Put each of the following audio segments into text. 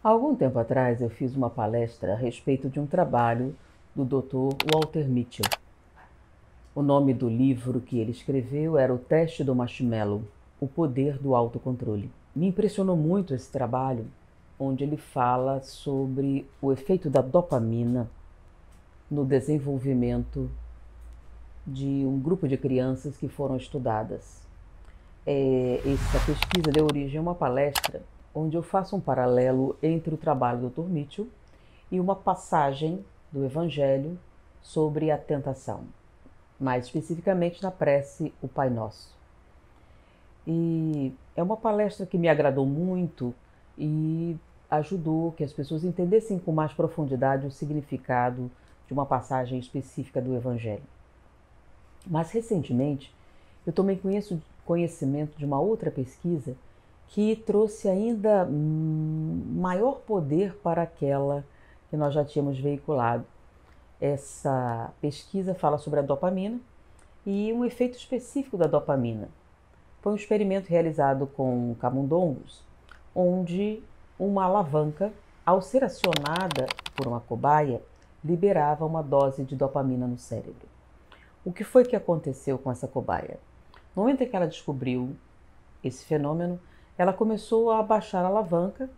Há algum tempo atrás eu fiz uma palestra a respeito de um trabalho do Dr. Walter Mitchell. O nome do livro que ele escreveu era O Teste do Marshmallow, O Poder do Autocontrole. Me impressionou muito esse trabalho, onde ele fala sobre o efeito da dopamina no desenvolvimento de um grupo de crianças que foram estudadas. Essa pesquisa deu origem a uma palestra onde eu faço um paralelo entre o trabalho do Dr. Mitchell e uma passagem do Evangelho sobre a tentação, mais especificamente na prece O Pai Nosso. E é uma palestra que me agradou muito e ajudou que as pessoas entendessem com mais profundidade o significado de uma passagem específica do Evangelho. Mas recentemente eu tomei conhecimento de uma outra pesquisa que trouxe ainda maior poder para aquela que nós já tínhamos veiculado. Essa pesquisa fala sobre a dopamina e um efeito específico da dopamina. Foi um experimento realizado com camundongos, onde uma alavanca, ao ser acionada por uma cobaia, liberava uma dose de dopamina no cérebro. O que foi que aconteceu com essa cobaia? No momento em que ela descobriu esse fenômeno, ela começou a abaixar a alavanca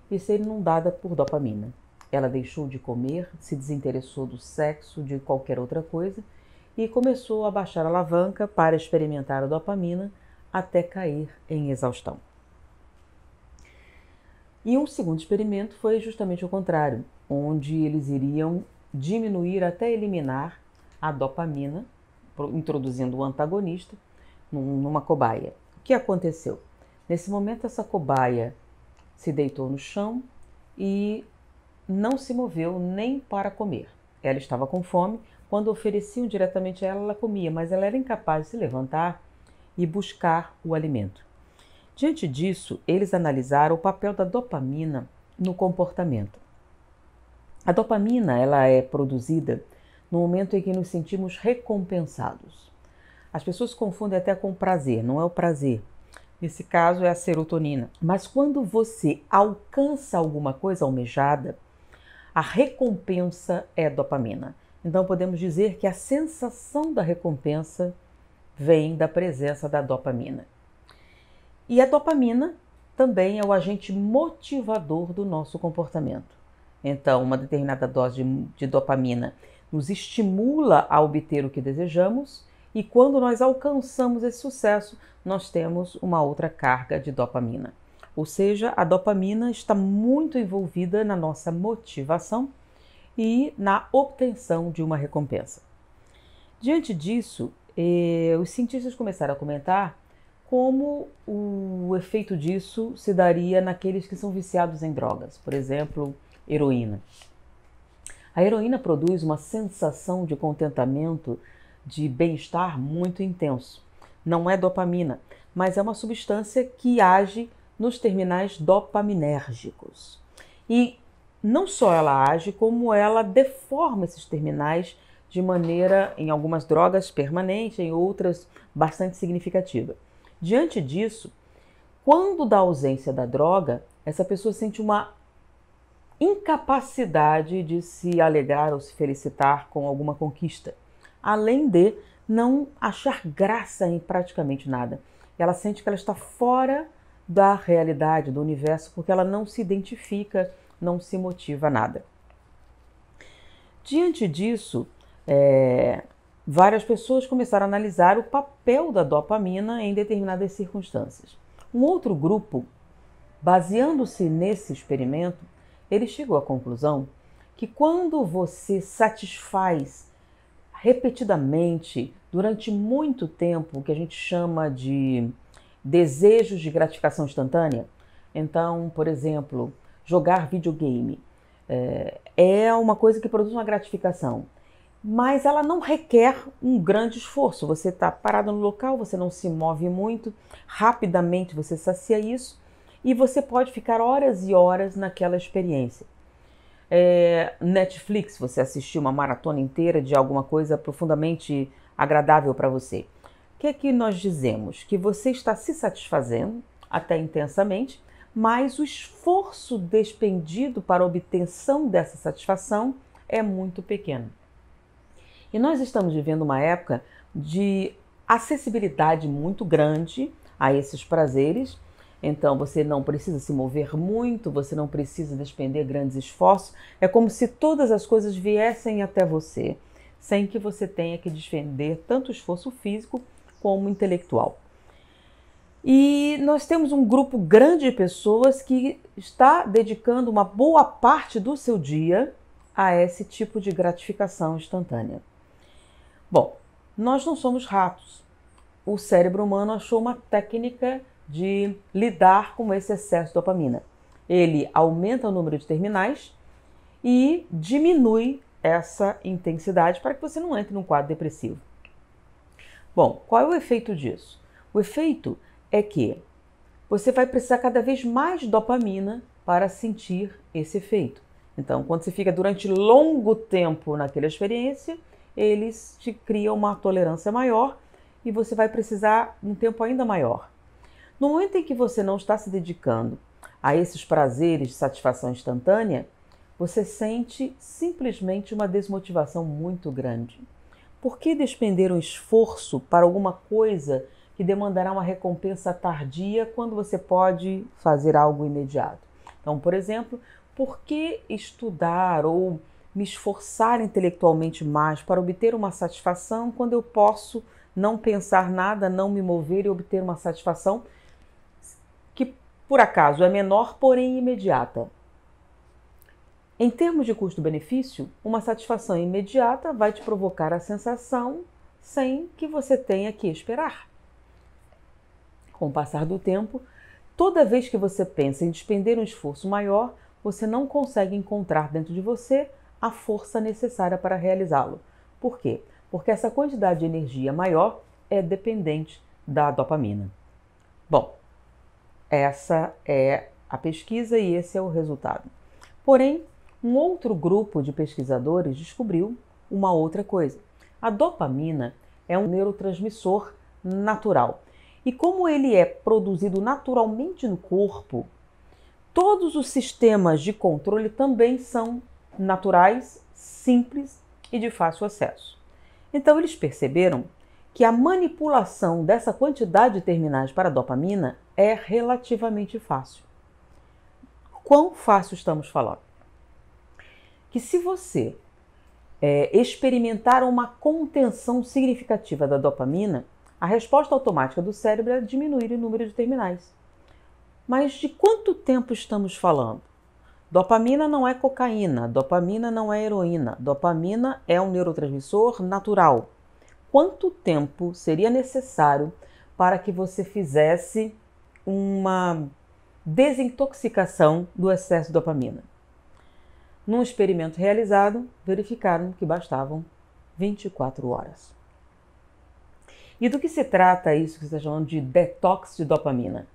e ser inundada por dopamina. Ela deixou de comer, se desinteressou do sexo, de qualquer outra coisa, e começou a abaixar a alavanca para experimentar a dopamina até cair em exaustão. E um segundo experimento foi justamente o contrário, onde eles iriam diminuir até eliminar a dopamina, introduzindo o antagonista numa cobaia. O que aconteceu? Nesse momento, essa cobaia se deitou no chão e não se moveu nem para comer. Ela estava com fome, quando ofereciam diretamente a ela, ela comia, mas ela era incapaz de se levantar e buscar o alimento. Diante disso, eles analisaram o papel da dopamina no comportamento. A dopamina ela é produzida no momento em que nos sentimos recompensados. As pessoas confundem até com prazer, não é o prazer. Nesse caso é a serotonina. Mas quando você alcança alguma coisa almejada, a recompensa é a dopamina. Então podemos dizer que a sensação da recompensa vem da presença da dopamina. E a dopamina também é o agente motivador do nosso comportamento. Então, uma determinada dose de dopamina nos estimula a obter o que desejamos, e quando nós alcançamos esse sucesso, nós temos uma outra carga de dopamina. Ou seja, a dopamina está muito envolvida na nossa motivação e na obtenção de uma recompensa. Diante disso, os cientistas começaram a comentar como o efeito disso se daria naqueles que são viciados em drogas, por exemplo, heroína. A heroína produz uma sensação de contentamento, de bem-estar muito intenso. Não é dopamina, mas é uma substância que age nos terminais dopaminérgicos. E não só ela age, como ela deforma esses terminais de maneira, em algumas drogas, permanente, em outras, bastante significativa. Diante disso, quando da ausência da droga, essa pessoa sente uma incapacidade de se alegrar ou se felicitar com alguma conquista, além de não achar graça em praticamente nada. Ela sente que ela está fora da realidade, do universo, porque ela não se identifica, não se motiva a nada. Diante disso, várias pessoas começaram a analisar o papel da dopamina em determinadas circunstâncias. Um outro grupo, baseando-se nesse experimento, ele chegou à conclusão que quando você satisfaz repetidamente, durante muito tempo, o que a gente chama de desejos de gratificação instantânea, então, por exemplo, jogar videogame é uma coisa que produz uma gratificação, mas ela não requer um grande esforço. Você está parado no local, você não se move muito, rapidamente você sacia isso e você pode ficar horas e horas naquela experiência. Netflix, você assistiu uma maratona inteira de alguma coisa profundamente agradável para você. O que é que nós dizemos? Que você está se satisfazendo até intensamente, mas o esforço despendido para a obtenção dessa satisfação é muito pequeno. E nós estamos vivendo uma época de acessibilidade muito grande a esses prazeres. Então você não precisa se mover muito, você não precisa despender grandes esforços. É como se todas as coisas viessem até você, sem que você tenha que despender tanto esforço físico como intelectual. E nós temos um grupo grande de pessoas que está dedicando uma boa parte do seu dia a esse tipo de gratificação instantânea. Bom, nós não somos ratos. O cérebro humano achou uma técnica de lidar com esse excesso de dopamina. Ele aumenta o número de terminais e diminui essa intensidade para que você não entre num quadro depressivo. Bom, qual é o efeito disso? O efeito é que você vai precisar cada vez mais de dopamina para sentir esse efeito. Então, quando você fica durante longo tempo naquela experiência, eles te criam uma tolerância maior e você vai precisar de um tempo ainda maior. No momento em que você não está se dedicando a esses prazeres de satisfação instantânea, você sente simplesmente uma desmotivação muito grande. Por que despender um esforço para alguma coisa que demandará uma recompensa tardia quando você pode fazer algo imediato? Então, por exemplo, por que estudar ou me esforçar intelectualmente mais para obter uma satisfação quando eu posso não pensar nada, não me mover e obter uma satisfação que, por acaso, é menor, porém imediata? Em termos de custo-benefício, uma satisfação imediata vai te provocar a sensação sem que você tenha que esperar. Com o passar do tempo, toda vez que você pensa em despender um esforço maior, você não consegue encontrar dentro de você a força necessária para realizá-lo. Por quê? Porque essa quantidade de energia maior é dependente da dopamina. Bom, essa é a pesquisa e esse é o resultado. Porém, um outro grupo de pesquisadores descobriu uma outra coisa. A dopamina é um neurotransmissor natural. E como ele é produzido naturalmente no corpo, todos os sistemas de controle também são naturais, simples e de fácil acesso. Então eles perceberam que a manipulação dessa quantidade de terminais para a dopamina é relativamente fácil. Quão fácil estamos falando? Que se você experimentar uma contenção significativa da dopamina, a resposta automática do cérebro é diminuir o número de terminais. Mas de quanto tempo estamos falando? Dopamina não é cocaína, dopamina não é heroína, dopamina é um neurotransmissor natural. Quanto tempo seria necessário para que você fizesse uma desintoxicação do excesso de dopamina? Num experimento realizado, verificaram que bastavam 24 horas. E do que se trata isso que você está chamando de detox de dopamina?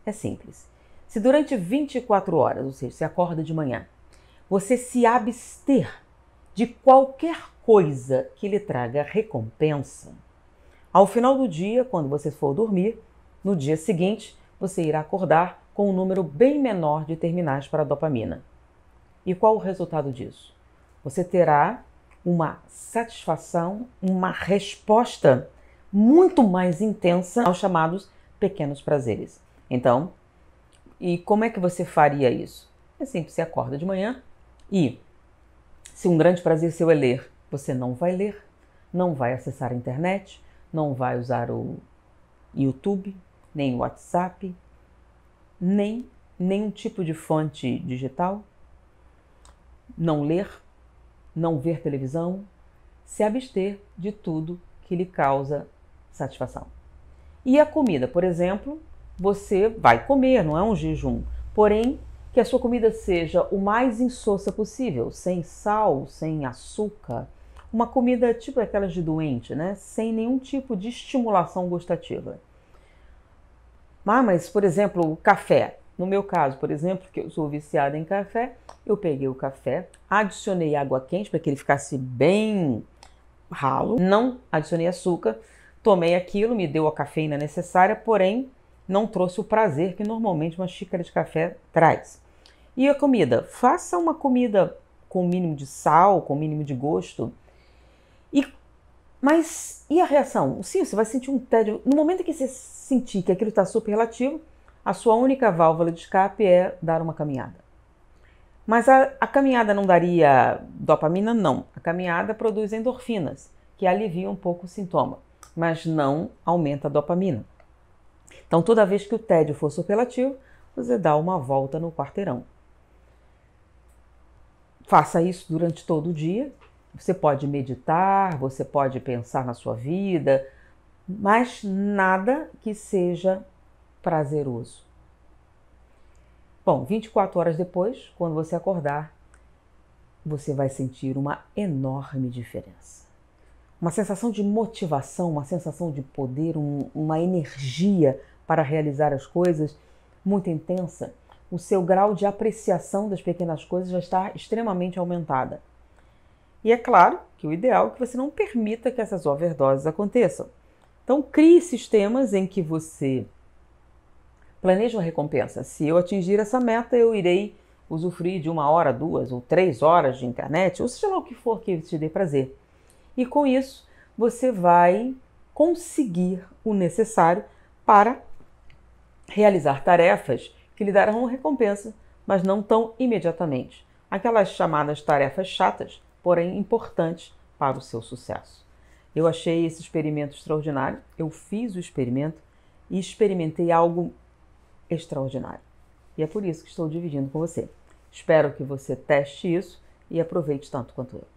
É simples. Se durante 24 horas, ou seja, você acorda de manhã, você se abster de qualquer coisa que lhe traga recompensa, ao final do dia, quando você for dormir, no dia seguinte, você irá acordar com um número bem menor de terminais para a dopamina. E qual o resultado disso? Você terá uma satisfação, uma resposta muito mais intensa aos chamados pequenos prazeres. Então, e como é que você faria isso? É simples, você acorda de manhã e, se um grande prazer seu é ler, você não vai ler, não vai acessar a internet, não vai usar o YouTube, nem o WhatsApp, nem nenhum tipo de fonte digital, não ler, não ver televisão, se abster de tudo que lhe causa satisfação. E a comida, por exemplo, você vai comer, não é um jejum, porém que a sua comida seja o mais insossa possível, sem sal, sem açúcar, uma comida tipo aquelas de doente, né? Sem nenhum tipo de estimulação gustativa. Mas, por exemplo, o café. No meu caso, por exemplo, que eu sou viciada em café, eu peguei o café, adicionei água quente para que ele ficasse bem ralo, não adicionei açúcar, tomei aquilo, me deu a cafeína necessária, porém não trouxe o prazer que normalmente uma xícara de café traz. E a comida? Faça uma comida com o mínimo de sal, com o mínimo de gosto. Mas e a reação? Sim, você vai sentir um tédio. No momento em que você sentir que aquilo está super relativo, a sua única válvula de escape é dar uma caminhada. Mas a caminhada não daria dopamina? Não. A caminhada produz endorfinas, que aliviam um pouco o sintoma, mas não aumenta a dopamina. Então, toda vez que o tédio for superlativo, você dá uma volta no quarteirão. Faça isso durante todo o dia. Você pode meditar, você pode pensar na sua vida, mas nada que seja prazeroso. Bom, 24 horas depois, quando você acordar, você vai sentir uma enorme diferença. Uma sensação de motivação, uma sensação de poder, uma energia para realizar as coisas muito intensa. O seu grau de apreciação das pequenas coisas já está extremamente aumentada. E é claro que o ideal é que você não permita que essas overdoses aconteçam. Então, crie sistemas em que você planeje uma recompensa. Se eu atingir essa meta, eu irei usufruir de 1 hora, 2 ou 3 horas de internet, ou seja lá o que for que te dê prazer. E com isso, você vai conseguir o necessário para realizar tarefas que lhe darão recompensa, mas não tão imediatamente. Aquelas chamadas tarefas chatas, porém importantes para o seu sucesso. Eu achei esse experimento extraordinário, eu fiz o experimento e experimentei algo extraordinário. E é por isso que estou dividindo com você. Espero que você teste isso e aproveite tanto quanto eu.